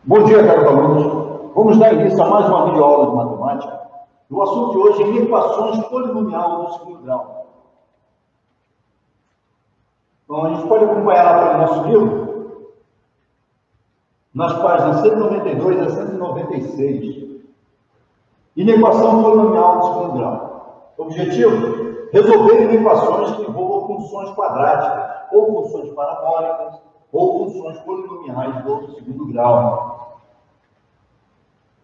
Bom dia, caros alunos. Vamos dar início a mais uma videoaula de matemática. O assunto de hoje é equações polinomial do segundo grau. Então, a gente pode acompanhar lá pelo nosso livro, nas páginas 192 a 196. Inequação polinomial do segundo grau. Objetivo: resolver equações que envolvam funções quadráticas, ou funções parabólicas, ou funções polinomiais do segundo grau.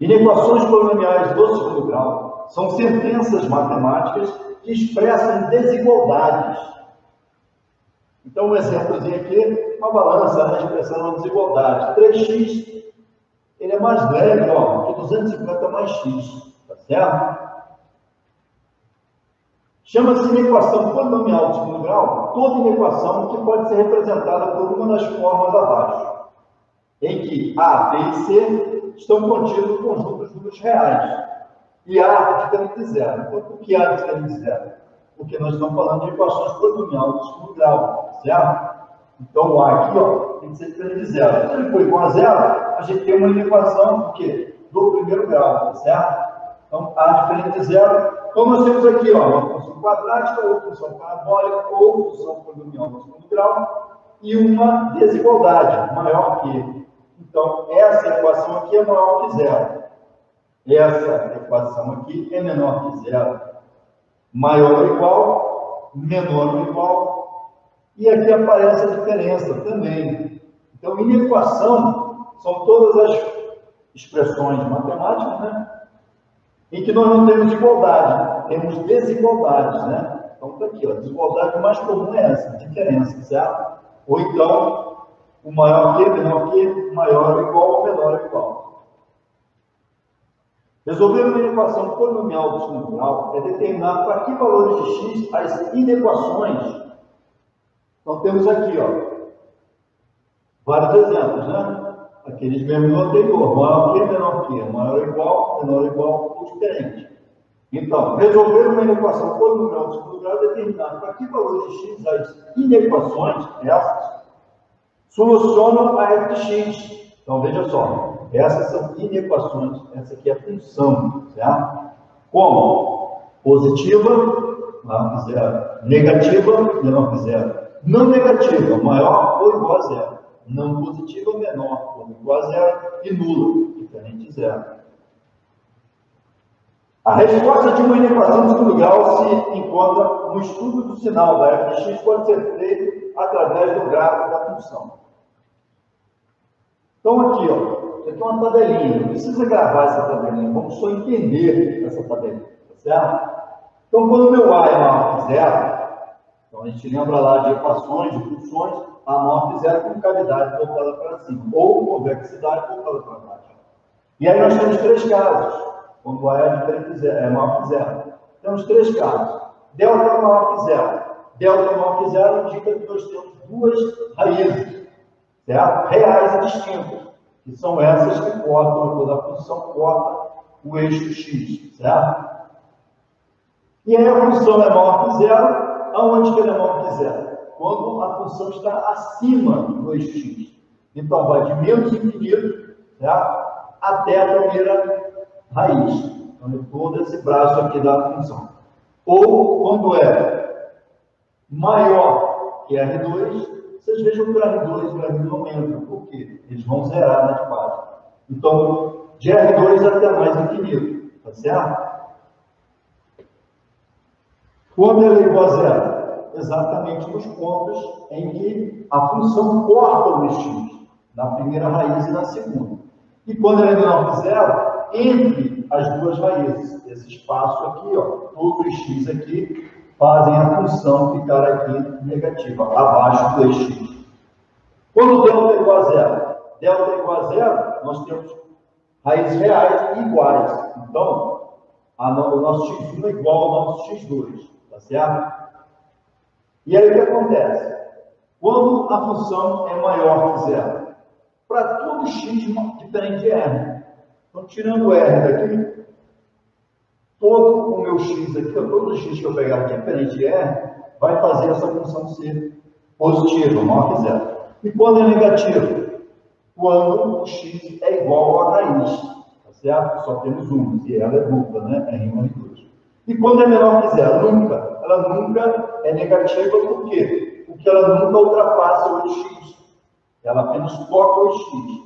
Inequações polinomiais do segundo grau são sentenças matemáticas que expressam desigualdades. Então, um exemplozinho aqui, uma balança expressando uma desigualdade. 3x, ele é mais leve, que 250 mais x, tá certo? Chama-se inequação polinomial do segundo grau toda inequação que pode ser representada por uma das formas abaixo, em que A, B e C estão contidos no conjunto dos números reais, e A é diferente de zero. Então, por que A é diferente de zero? Porque nós estamos falando de equações polinomiais do segundo grau, certo? Então, o A aqui, tem que ser diferente de zero. Se ele for igual a zero, a gente tem uma inequação do quê? Do primeiro grau, certo? Então, A diferente de zero. Então, nós temos aqui, uma função quadrática, ou função parabólica, ou função polinomial do segundo grau, e uma desigualdade maior que. Então, essa equação aqui é maior que zero. Essa equação aqui é menor que zero. Maior ou igual, menor ou igual. E aqui aparece a diferença também. Então, inequação são todas as expressões matemáticas, né? Em que nós não temos igualdade, temos desigualdades, né? Então, está aqui, a desigualdade mais comum é essa, diferença, certo? Ou então, o maior que, menor que, maior ou igual, ou menor ou igual. Resolver uma inequação polinomial do segundo grau é determinar para que valores de x as inequações. Então, temos aqui, vários exemplos, né? Aqueles mesmos do anterior, maior que, menor que, maior ou igual, ou diferente. Então, resolver uma inequação polinomial do segundo grau é determinar para que valores de x as inequações, essas, solucionam a f de x. Então, veja só, essas são inequações, essa aqui é a função, certo? Como? Positiva, maior que zero. Negativa, menor que zero. Não negativa, maior ou igual a zero. Não positiva, menor ou igual a zero. E nula, diferente de zero. A resposta de uma inequação de segundo grau se encontra no estudo do sinal da f de x, pode ser feito através do gráfico da função. Então, aqui, isso aqui é uma tabelinha. Não precisa gravar essa tabelinha, vamos só entender essa tabelinha, tá certo? Então, quando o meu A é maior que zero, então a gente lembra lá de equações, de funções, A maior que zero com cavidade voltada para cima, ou convexidade voltada para baixo. E aí nós temos três casos. Quando A é diferente de zero, é maior que zero. Temos três casos. Delta é maior que zero. Delta é maior que zero indica que nós temos duas raízes, certo? Reais e distintas, que são essas que cortam, quando a função corta o eixo x, certo? E aí a função é maior que zero. Aonde que ela é maior que zero? Quando a função está acima do eixo x. Então, vai de menos infinito, certo? Até a primeira raiz. Então, é todo esse braço aqui da função. Ou, quando é maior que R2, vocês vejam que o R2 e o R não entram. Por quê? Eles vão zerar na base. Então, de R2 até mais infinito. Tá certo? Quando ela é igual a zero? Exatamente nos pontos em que a função corta o x, na primeira raiz e na segunda. E quando ela é menor que zero, entre as duas raízes, esse espaço aqui, todos os x aqui, fazem a função ficar aqui negativa, abaixo do eixo x. Quando delta é igual a zero? Delta é igual a zero, nós temos raízes reais iguais. Então, o nosso x1 é igual ao nosso x2, tá certo? E aí o que acontece? Quando a função é maior que zero? Para todo x diferente de r. Então, tirando o r daqui, todo o meu x aqui, todo o x que eu pegar diferente de r, vai fazer essa função ser positiva, maior que zero. E quando é negativo? quando o x é igual à raiz, tá certo? Só temos uma, e ela é dupla, né? É R1 e 2. E quando é menor que zero? Nunca. Ela nunca é negativa, por quê? Porque ela nunca ultrapassa o x. Ela apenas toca o x.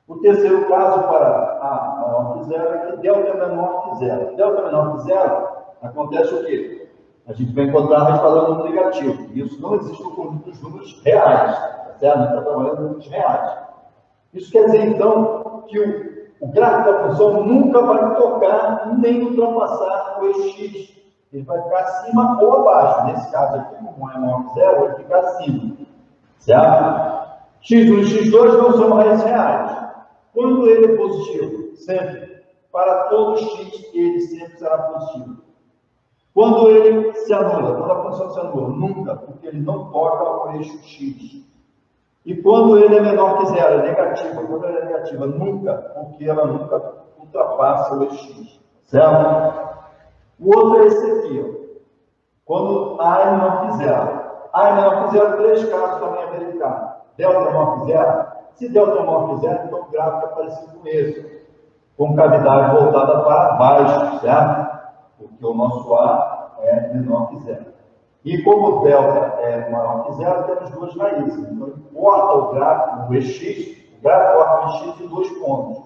O terceiro caso para A maior que zero é que delta é menor que zero. Delta é menor que zero, acontece o quê? A gente vai encontrar a raiz padrão negativo. Isso não existe no conjunto dos números reais. Tá certo? A gente está trabalhando com números reais. Isso quer dizer, então, que o gráfico da função nunca vai tocar nem ultrapassar o eixo x. Ele vai ficar acima ou abaixo. Nesse caso aqui, como é maior que zero, ele fica acima. Certo? x1 e x2 não são raízes reais. Quando ele é positivo, sempre, para todo x, ele sempre será positivo. Quando ele se anula, quando a função se anula, nunca, porque ele não toca o eixo x. E quando ele é menor que zero, é negativa. Quando ela é negativa, nunca, porque ela nunca ultrapassa o eixo x. Certo? O outro é esse aqui, ó. Quando A é menor que zero. A é menor que zero, três casos também é verificado. Delta é menor que zero. Se delta é menor que zero, então o gráfico é parecido com esse. Com cavidade voltada para baixo, certo? Porque o nosso A é menor que zero. E como delta é maior que zero, temos duas raízes. Então, ele corta o gráfico, o EX, o gráfico corta o EX em dois pontos.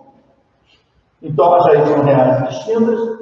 Então, as raízes são reais distintas.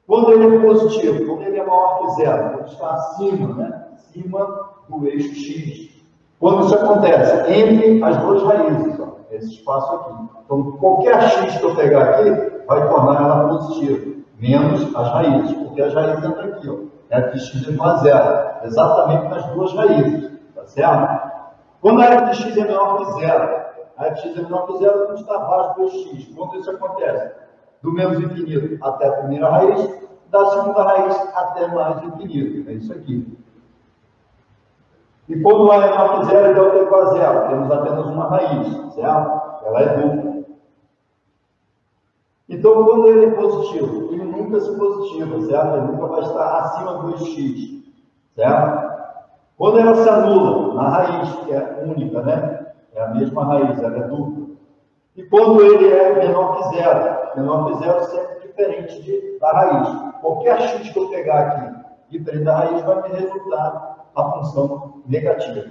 Quando ele é positivo, quando ele é maior que zero, quando está acima, né? Acima do eixo x. Quando isso acontece? Entre as duas raízes, ó, esse espaço aqui. Então, qualquer x que eu pegar aqui, vai tornar ela positiva, menos as raízes, porque as raízes entram aqui, ó. É f de x é igual a zero, exatamente nas duas raízes, tá certo? Quando a f de x é menor que zero, a f de x é menor que zero quando está abaixo do x. Quando isso acontece? Do menos infinito até a primeira raiz, da segunda raiz até mais infinito. É isso aqui. E quando A é menor que zero, delta é igual a zero. Temos apenas uma raiz, certo? Ela é dupla. Então, quando ele é positivo, ele nunca se positiva, certo? Ele nunca vai estar acima do x, certo? Quando ela se anula na raiz, que é única, né? É a mesma raiz, ela é dupla. E quando ele é menor que zero sempre diferente da raiz. Qualquer x que eu pegar aqui, diferente da raiz, vai me resultar a função negativa.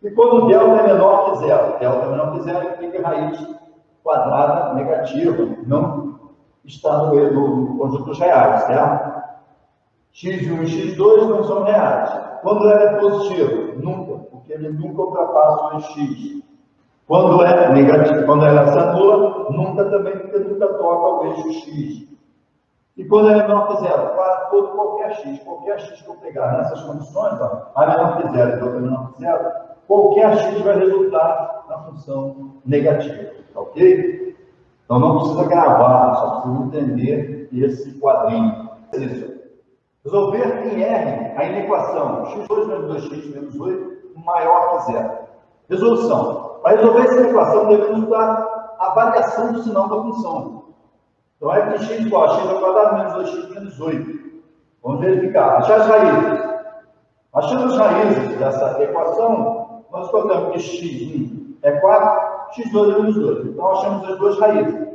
E quando delta é menor que zero, implica raiz quadrada negativa, não está no conjunto dos reais, certo? x1 e x2 não são reais. Quando ela é positiva, nunca, porque ele nunca ultrapassa o x. Quando é negativo, quando ela se anula, nunca também, porque nunca toca o eixo x. E quando ela é menor que zero, para todo qualquer x que eu pegar nessas condições, ó, A é menor que zero e outra menor que zero, qualquer x vai resultar na função negativa, tá ok? Então não precisa gravar, só precisa entender esse quadrinho. Isso. Resolver em R a inequação x2 menos 2x menos 8 maior que zero. Resolução. Para resolver essa equação, devemos usar a variação do sinal da função. Então, f de x igual a x ao quadrado menos 2x menos 8. Vamos verificar. Achar as raízes. Achando as raízes dessa equação, nós encontramos que x1 é 4, x2 é menos 2. Então, achamos as duas raízes.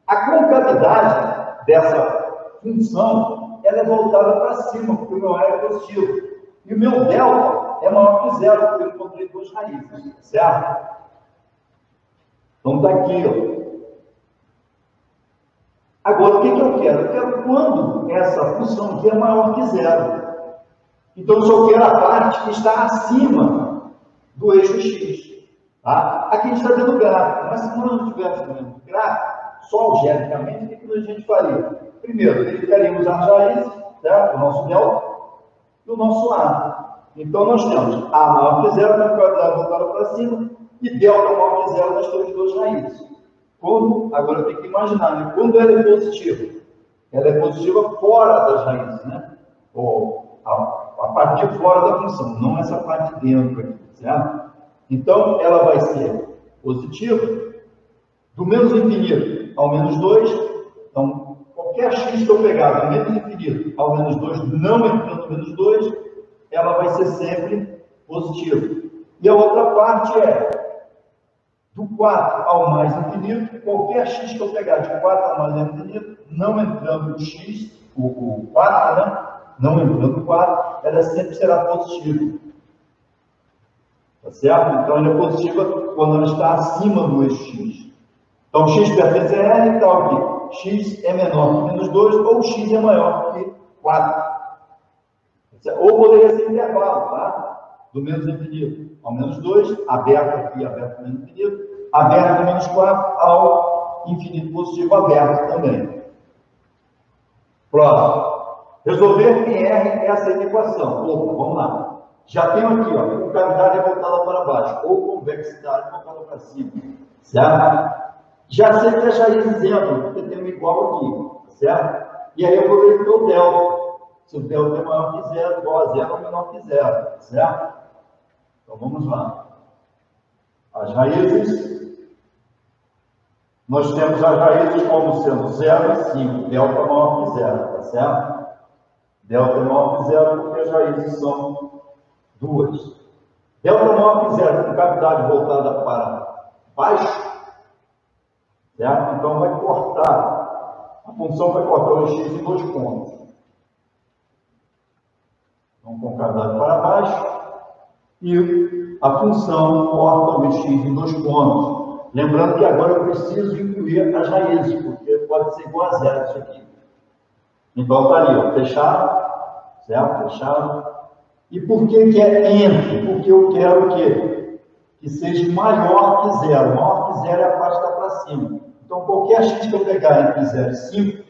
A concavidade dessa função ela é voltada para cima, porque o meu A é positivo. E o meu delta é maior que zero, porque eu encontrei duas raízes. Certo? Então, está aqui, ó. Agora, o que eu quero? Eu quero quando essa função aqui é maior que zero. Então, eu só quero a parte que está acima do eixo x. Tá? Aqui a gente está vendo gráfico, mas se nós não tivéssemos vendo gráfico, só algebricamente, o que a gente faria? Primeiro, verificaríamos as raízes, certo? O nosso delta e o nosso A. Então, nós temos A maior que zero, na probabilidade voltada para cima, e delta maior que zero, nós temos duas raízes. Agora eu tenho que imaginar, né? Quando ela é positiva fora das raízes, né? Ou a parte de fora da função, não essa parte de dentro aqui, certo? Então, ela vai ser positiva do menos infinito ao menos 2. Então, qualquer x que eu pegar do menos infinito ao menos 2, não entrando no menos 2, ela vai ser sempre positiva. E a outra parte é do 4 ao mais infinito, qualquer x que eu pegar de 4 ao mais infinito, não entrando o x, o 4, né? Não entrando o 4, ela sempre será positiva. Tá certo? Então, ela é positiva quando ela está acima do eixo x. Então, x pertence a R, tal que x é menor que menos 2, ou x é maior que 4. Ou poderia ser intervalo, tá? Do menos infinito ao menos 2, aberto aqui, aberto ao menos infinito, aberto do menos 4 ao infinito positivo, aberto também. Próximo. Resolver em R essa equação. Opa, vamos lá. Já tenho aqui, ó, concavidade voltada para baixo, ou convexidade voltada para cima, certo? Já sei que já ia dizendo, porque tem um igual aqui, certo? E aí eu vou ver o delta. Se o delta é maior que zero, igual a zero ou menor que zero, certo? Então vamos lá. As raízes, nós temos as raízes como sendo 0 e 5, delta é maior que zero, tá certo? Delta é maior que zero porque as raízes são 2. Delta é maior que zero com cavidade voltada para baixo, certo? Então vai cortar, a função vai cortar o x em 2 pontos. Então, com cavidade para baixo, e a função corta o x em 2 pontos. Lembrando que agora eu preciso incluir as raízes, porque pode ser igual a zero isso aqui. Então está ali, ó, fechado, certo? Fechado. E por que é entre? Porque eu quero o quê? Que seja maior que zero. Maior que zero é a parte que está para cima. Então, qualquer x que eu pegar entre 0 e 5,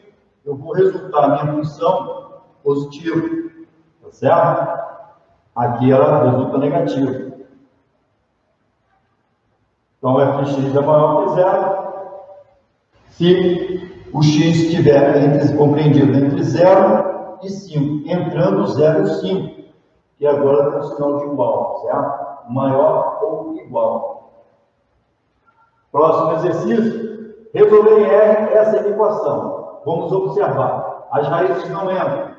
eu vou resultar a minha função positiva. Tá certo? Aqui ela resulta negativa. Então, fx é maior que zero. Se o x estiver compreendido entre 0 e 5, entrando 0 e 5, que agora tem o sinal de igual, certo? Maior ou igual. Próximo exercício. Resolver em R essa equação. Vamos observar. As raízes não entram,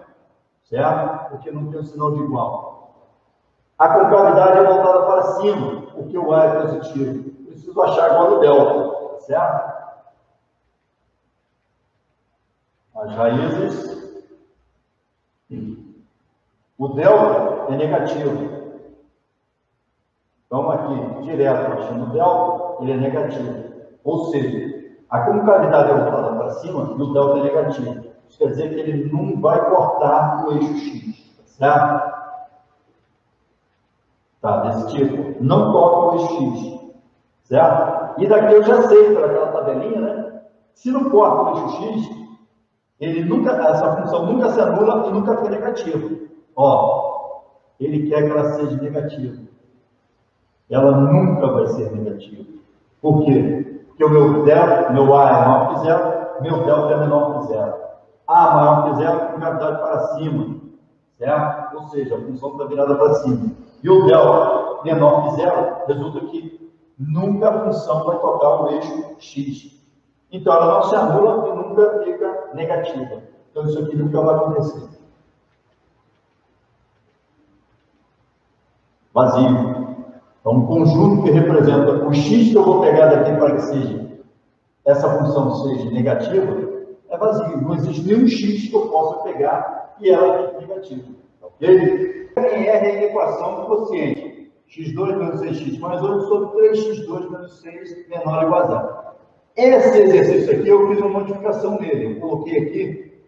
certo? Porque não tem o sinal de igual. A concavidade é voltada para cima, porque o A é positivo. Preciso achar agora o delta, certo? As raízes, o delta é negativo. Então, aqui, direto, achando o delta, ele é negativo. Ou seja, a concavidade é voltada para cima e o delta é negativo. Isso quer dizer que ele não vai cortar o eixo x, certo? Tá, desse tipo. Não toca o eixo x, certo? E daqui eu já sei, por aquela tabelinha, né? Se não corta o eixo x, essa função nunca se anula e nunca fica negativa. Ó, ele quer que ela seja negativa. Ela nunca vai ser negativa. Por quê? Porque o meu A é maior que zero, meu delta é menor que zero. A maior que zero, com cavidade para cima, certo? Ou seja, a função está virada para cima. E o delta menor que zero, resulta que nunca a função vai tocar o eixo x. Então, ela não se anula e nunca fica negativa. Então, isso aqui nunca vai acontecer. Vazio. Então, um conjunto que representa o x que eu vou pegar daqui para que essa função seja negativa, é vazio. Não existe nenhum x que eu possa pegar e ela fique negativa. Ok? R é a equação do quociente. x2 menos 6x mais 8 sobre 3x2 menos 6 menor ou igual a zero. Esse exercício aqui, eu fiz uma modificação nele. Eu coloquei aqui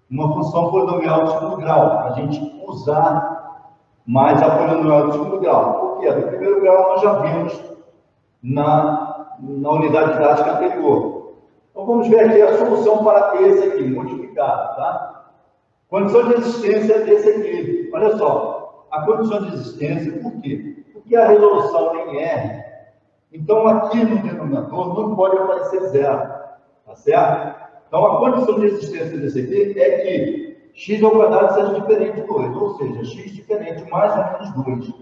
uma função polinomial de segundo grau, para a gente usar mais a polinomial de segundo grau. Por quê? Do primeiro grau nós já vimos na unidade didática anterior. Então vamos ver aqui a solução para esse aqui, modificado, tá? Condição de existência desse aqui. Olha só, a condição de existência, por quê? Porque a resolução em R, então aqui no denominador não pode aparecer zero, tá certo? Então a condição de existência desse aqui é que x ao quadrado seja diferente de 2, ou seja, x diferente mais ou menos 2.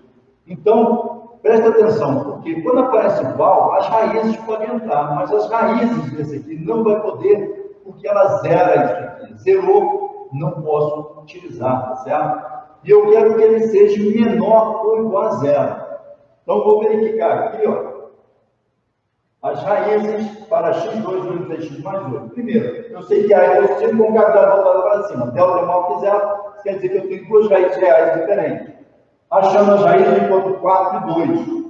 Então, presta atenção, porque quando aparece igual, as raízes podem entrar, mas as raízes desse aqui não vai poder, porque ela zera isso aqui. Zerou, não posso utilizar, tá certo? E eu quero que ele seja menor ou igual a zero. Então, vou verificar aqui, ó. as raízes para x2 vezes x mais 8. Primeiro, eu sei que A é positivo com capital voltado para cima. Delta é maior que zero, isso quer dizer que eu tenho duas raízes reais diferentes. Achando as raízes enquanto 4 e 2.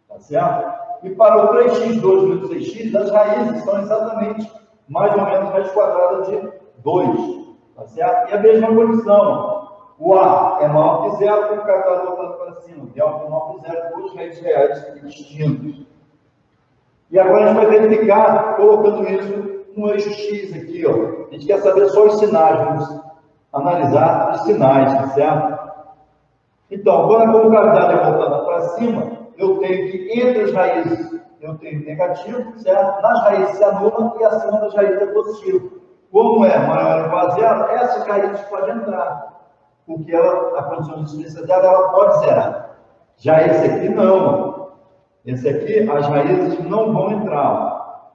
Tá certo? E para o 3x2 menos 6x, as raízes são exatamente mais ou menos raiz quadrada de 2. Tá certo? E a mesma condição. O A é maior que zero, com o capital voltado para cima. Delta é maior que zero, duas raízes reais distintas. E agora a gente vai verificar, colocando isso no eixo X aqui, ó. A gente quer saber só os sinais, vamos analisar os sinais, tá certo? Então, quando a concavidade é voltada para cima, eu tenho que, entre as raízes, eu tenho negativo, certo? Nas raízes se anula e acima das raízes é positivo. Como é maior ou igual a zero, essas raízes podem entrar, porque ela, a condição de existência dela, ela pode zerar. Já esse aqui, não. Esse aqui, as raízes não vão entrar,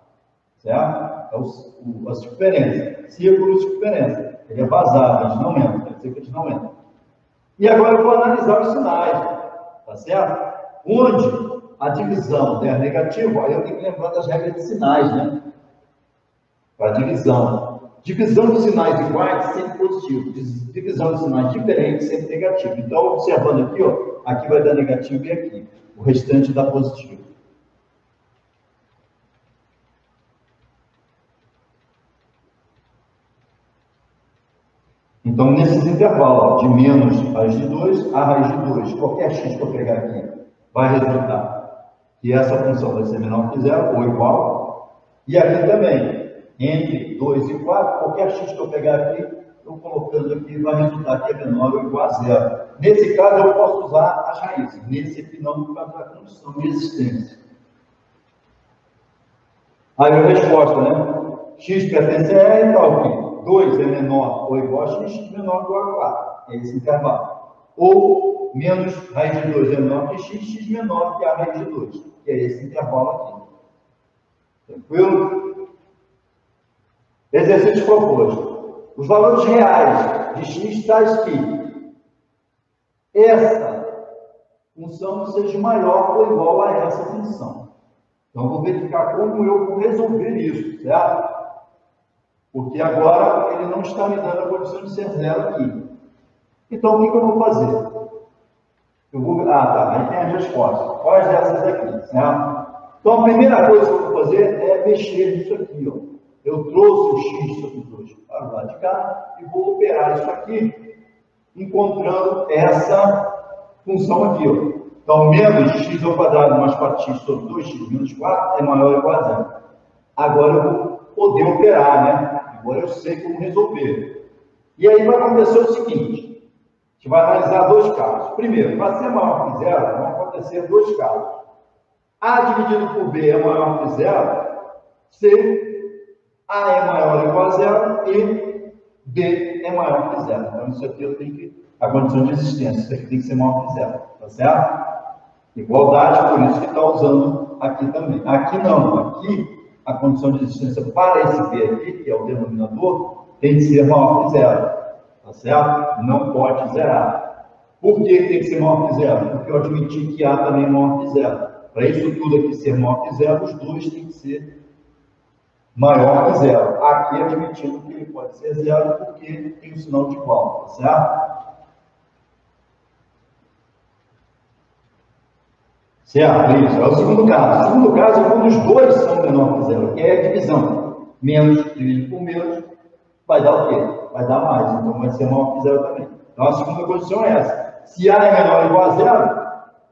certo? É a circunferência, círculo de circunferência. Ele é vazado, a gente não entra, quer dizer que a gente não entra. E agora eu vou analisar os sinais, tá certo? Onde a divisão der negativo, aí eu tenho que lembrar das regras de sinais, né? Para divisão. Divisão de sinais iguais sempre positivo. Divisão de sinais diferentes sempre negativo. Então, observando aqui, ó, aqui vai dar negativo e aqui. O restante dá positivo. Então, nesses intervalos de menos raiz de 2 a raiz de 2, qualquer x que eu pegar aqui, vai resultar que essa função vai ser menor que zero ou igual. E aqui também, entre 2 e 4, qualquer x que eu pegar aqui, estou colocando aqui, vai resultar que é menor ou igual a zero. Nesse caso, eu posso usar as raízes. Nesse aqui não, por causa da condição de existência. Aí a resposta, né? X pertence a E e tal, que 2 é menor ou igual a x, menor ou igual a 4. É esse intervalo. Ou menos raiz de 2 é menor que x menor que a raiz de 2. Que é esse intervalo aqui. Tranquilo? Exercício proposto. Os valores reais de x tais que essa função seja maior ou igual a essa função. Então, vou verificar como eu vou resolver isso, certo? Porque agora ele não está me dando a condição de ser zero aqui. Então, o que eu vou fazer? Eu vou... tá. Aí tem as respostas. Quais dessas aqui, certo? Então, a primeira coisa que eu vou fazer é mexer nisso aqui, ó. Eu trouxe o x sobre 2 para o lado de cá e vou operar isso aqui, encontrando essa função aqui, ó. Então, menos x ao quadrado mais 4x sobre 2x menos 4 é maior ou igual a zero. Agora eu vou poder operar, né? Agora eu sei como resolver. E aí vai acontecer o seguinte: a gente vai analisar dois casos. Primeiro, para ser maior que zero, vão acontecer dois casos. A dividido por B é maior que zero se A é maior ou igual a zero e B é maior que zero. Então, isso aqui eu tenho que... A condição de existência, isso aqui tem que ser maior que zero. Tá certo? Igualdade, por isso que está usando aqui também. Aqui não. Aqui, a condição de existência para esse B aqui, que é o denominador, tem que ser maior que zero. Tá certo? Não pode zerar. Por que tem que ser maior que zero? Porque eu admiti que A também é maior que zero. Para isso tudo aqui ser maior que zero, os dois têm que ser maior que zero. Aqui admitindo que ele pode ser zero porque tem o sinal de igual, tá certo? Certo, isso. É o segundo caso. O segundo caso é quando os dois são menor que zero, que é a divisão. Menos dividido por menos vai dar o quê? Vai dar mais, então vai ser maior que zero também. Então a segunda condição é essa. Se A é menor ou igual a zero,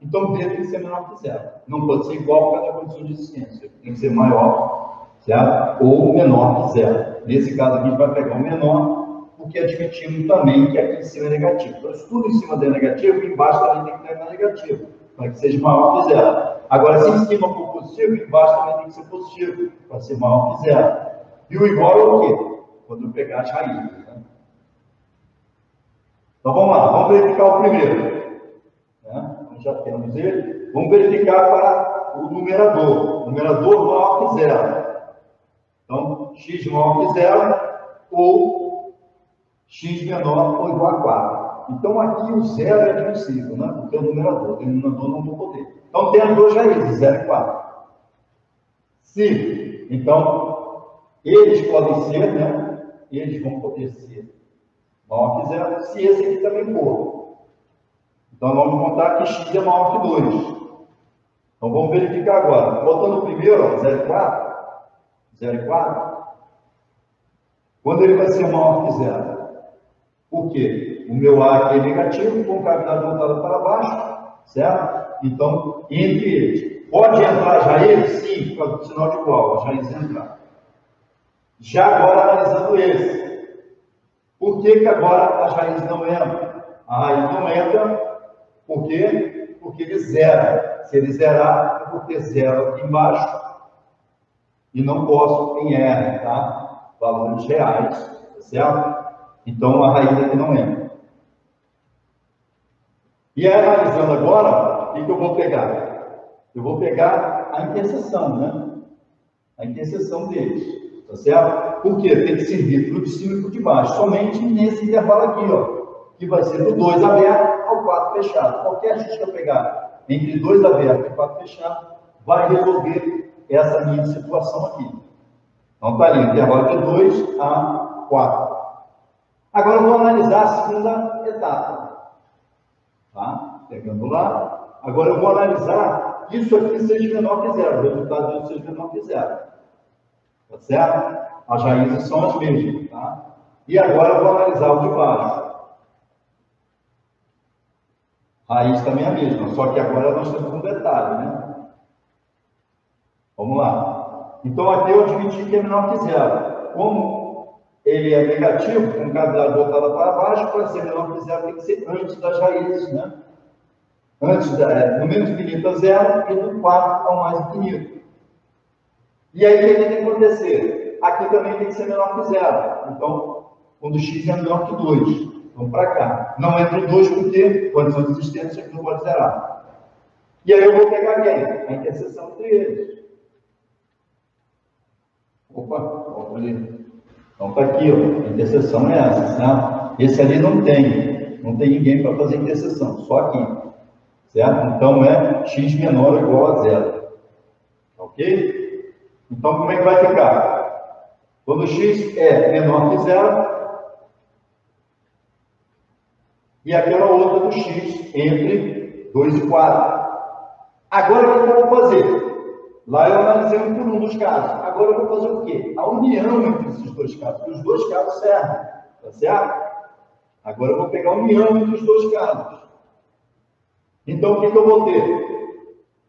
então B tem que ser menor que zero. Não pode ser igual por causa da condição de existência. Tem que ser maior, certo? Ou menor que zero. Nesse caso aqui a gente vai pegar o menor, porque admitimos também que aqui em cima é negativo. Então, se tudo em cima der negativo, embaixo também tem que ter negativo, para que seja maior que zero. Agora, se em cima for positivo, embaixo também tem que ser positivo, para ser maior que zero. E o igual é o quê? Quando eu pegar as raízes. Né? Então, vamos lá. Vamos verificar o primeiro. Né? Já temos ele. Vamos verificar para o numerador. Numerador maior que zero. Então, x maior que zero ou x menor ou igual a 4. Então, aqui o zero é admissível, né? Porque é o numerador. O denominador não vou poder. Então, tem as duas raízes, 0 e 4. Se, então, eles podem ser, né? Eles vão poder ser maior que zero, se esse aqui também for. Então, vamos contar que x é maior que 2. Então, vamos verificar agora. Botando o primeiro, ó, 0,4. 0,4. Quando ele vai ser maior que zero? Por quê? O meu A aqui é negativo, com cavidade voltada para baixo, certo? Então, entre eles. Pode entrar já ele? Sim, por causa do sinal de igual, as raízes entrar. Já agora analisando esse. Por que agora as raízes não entram? A raiz não entra, por quê? Porque ele zera. Se ele zerar, eu vou ter zero aqui embaixo e não posso em R, tá? Valores reais, tá certo? Então a raiz aqui não entra. E aí, analisando agora, o que eu vou pegar? Eu vou pegar a interseção, né? A interseção deles, tá certo? Por quê? Tem que servir para o de cima e para o de baixo, somente nesse intervalo aqui, ó, que vai ser do 2 aberto ao 4 fechado. Qualquer x que eu pegar entre 2 aberto e 4 fechado, vai resolver essa minha situação aqui. Então, está ali, intervalo de 2 a 4. Agora, eu vou analisar a segunda etapa. Tá? Pegando lá. Agora, eu vou analisar isso aqui seja menor que zero. O resultado disso seja menor que zero. Tá certo? As raízes são as mesmas. Tá? E agora, eu vou analisar o de baixo. A raiz também é a mesma, só que agora nós temos um detalhe, né? Vamos lá. Então, aqui eu admiti que é menor que zero. Como ele é negativo, com cavidade voltada para baixo, para ser menor que zero tem que ser antes das raízes, né? Antes do menos infinito a zero e do 4 ao mais infinito. E aí, o que tem que acontecer? Aqui também tem que ser menor que zero. Então, quando x é menor que 2. Vamos para cá. Não entra o 2 porque condição de existência que não pode zerar. E aí eu vou pegar quem? A interseção entre eles. Opa, volta ali. Então está aqui, ó. A interseção é essa, tá? Esse ali não tem. Não tem ninguém para fazer interseção, só aqui. Certo? Então é x menor ou igual a zero. Ok? Então como é que vai ficar? Quando x é menor que zero, e aquela outra do x entre 2 e 4. Agora, o que eu vou fazer? Lá eu analisei um por um dos casos. Agora eu vou fazer o quê? A união entre esses dois casos. Os dois casos servem. Tá certo? Agora eu vou pegar a união entre os dois casos. Então, o que eu vou ter?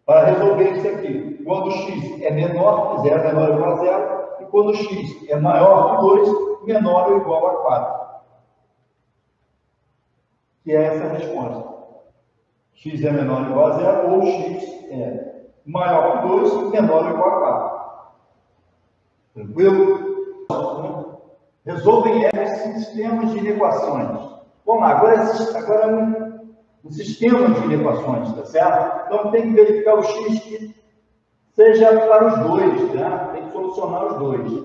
Para resolver isso aqui. Quando x é menor que zero, menor ou igual a zero. E quando x é maior que 2, menor ou igual a 4. Que é essa a resposta. X é menor ou igual a zero, ou x é maior que 2, menor ou igual a 4. Tranquilo? Resolvem esses sistemas de inequações. Vamos lá, agora é um sistema de inequações, tá certo? Então tem que verificar o x que seja para os dois, né? Tem que solucionar os dois.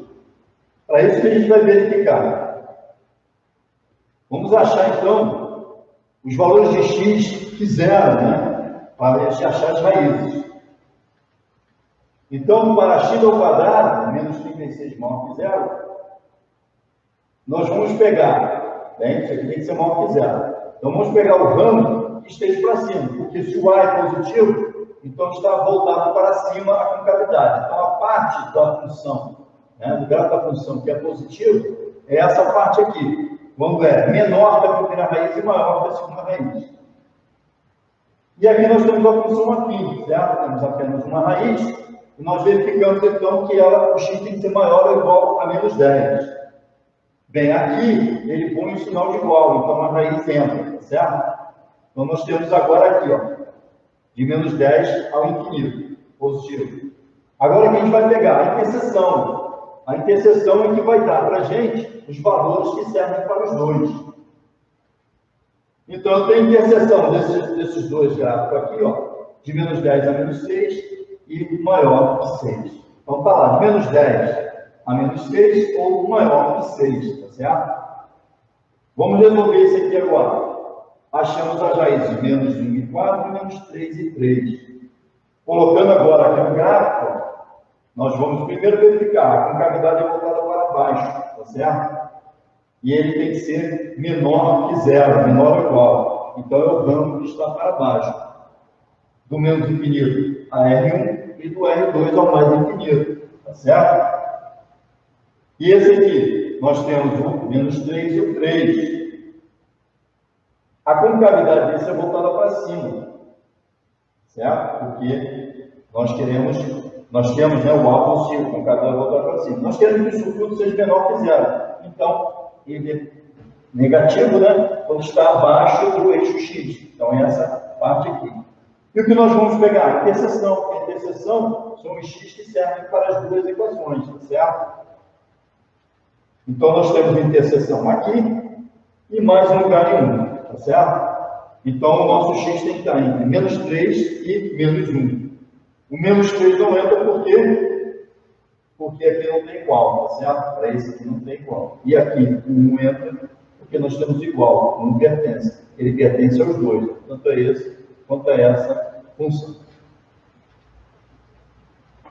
Para isso que a gente vai verificar. Vamos achar então os valores de x que zero, né? Para a gente achar as raízes. Então, para x ao quadrado, menos 36 maior que zero, nós vamos pegar, bem, isso aqui tem que ser maior que zero. Então, vamos pegar o ramo que esteja para cima, porque se o a é positivo, então está voltado para cima a concavidade. Então, a parte da função, né, do grafo da função que é positivo, é essa parte aqui. Vamos ver, menor da primeira raiz e maior da segunda raiz. E aqui nós temos a função afim, certo? Temos apenas uma raiz, e nós verificamos então que o x tem que ser maior ou igual a menos 10. Bem, aqui ele põe o sinal de igual, então a raiz entra, certo? Então nós temos agora aqui, ó, de menos 10 ao infinito, positivo. Agora que a gente vai pegar a interseção. A interseção é que vai dar para a gente os valores que servem para os dois. Então, eu tenho interseção desses dois gráficos aqui, ó, de menos 10 a menos 6 e maior que 6. Então, está lá, de menos 10 a menos 6 ou maior que 6, tá certo? Vamos resolver isso aqui agora. Achamos as raízes de menos 1 e 4 e menos 3 e 3. Colocando agora aqui no gráfico, nós vamos primeiro verificar a concavidade é voltada para baixo, tá certo? E ele tem que ser menor que zero, menor ou igual. Então, é o ramo que está para baixo. Do menos infinito a R1 e do R2 ao mais infinito, tá certo? E esse aqui, nós temos o menos 3 e o 3. A concavidade desse é voltada para cima, certo? Porque nós temos, né, o alvo do círculo, concavidade voltada para cima. Nós queremos que isso tudo seja menor que zero. Então, ele é negativo, né? Quando está abaixo do eixo X. Então, é essa parte aqui. E o que nós vamos pegar? Interseção. A interseção são os X que servem para as duas equações, tá certo? Então, nós temos interseção aqui e mais um lugar em 1, tá certo? Então, o nosso X tem que estar entre menos 3 e menos 1. O menos 3 não entra porque aqui não tem igual, tá certo? Para esse aqui não tem igual. E aqui o 1 entra porque nós temos igual, não pertence. Ele pertence aos dois, tanto a esse quanto a essa função.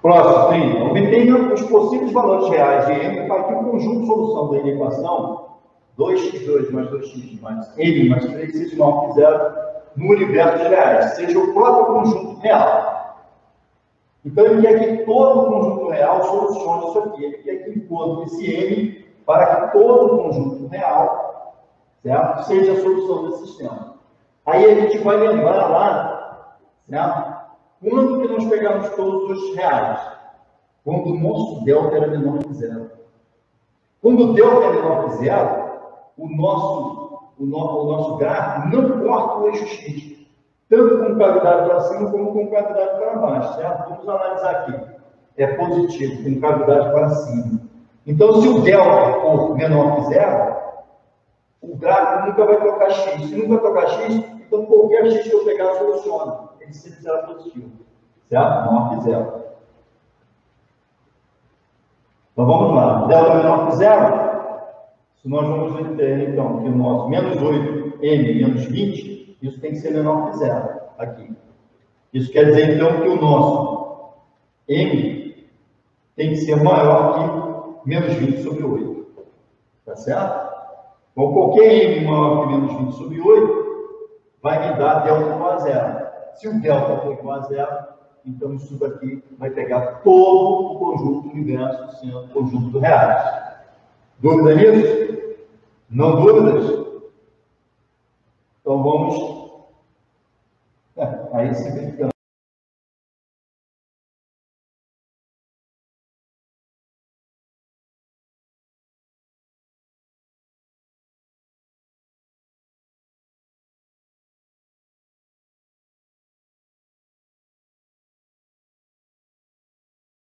Próximo, 30. Obtenha os possíveis valores reais de M para que o conjunto de solução da equação 2x2 mais 2x mais n mais 3 seja maior que zero no universo de reais, seja o próprio conjunto real. Então, ele quer que todo o conjunto real solucione isso aqui. Ele quer que encontre esse M para que todo o conjunto real, certo, seja a solução desse sistema. Aí a gente vai lembrar lá, certo? Quando que nós pegamos todos os reais? Quando o nosso delta era menor que zero. Quando o delta é menor que zero, o nosso gráfico não corta o eixo X, tanto com cavidade para cima como com cavidade para baixo, certo? Vamos analisar aqui. É positivo, com cavidade para cima. Então, se o delta for menor que zero, o gráfico nunca vai tocar X. Se nunca tocar X, então qualquer X que eu pegar soluciona. Ele sempre será positivo, certo? Menor que zero. Então, vamos lá. Delta menor que zero. Se nós vamos ter, então, que o nosso menos 8, M, menos 20, isso tem que ser menor que zero, aqui. Isso quer dizer, então, que o nosso M tem que ser maior que menos 20 sobre 8. Tá certo? Então, qualquer M maior que menos 20 sobre 8 vai me dar delta igual a zero. Se o delta for igual a zero, então isso daqui vai pegar todo o conjunto do universo sendo o conjunto dos reais. Dúvida nisso? Não dúvidas? Então vamos aí simplificando.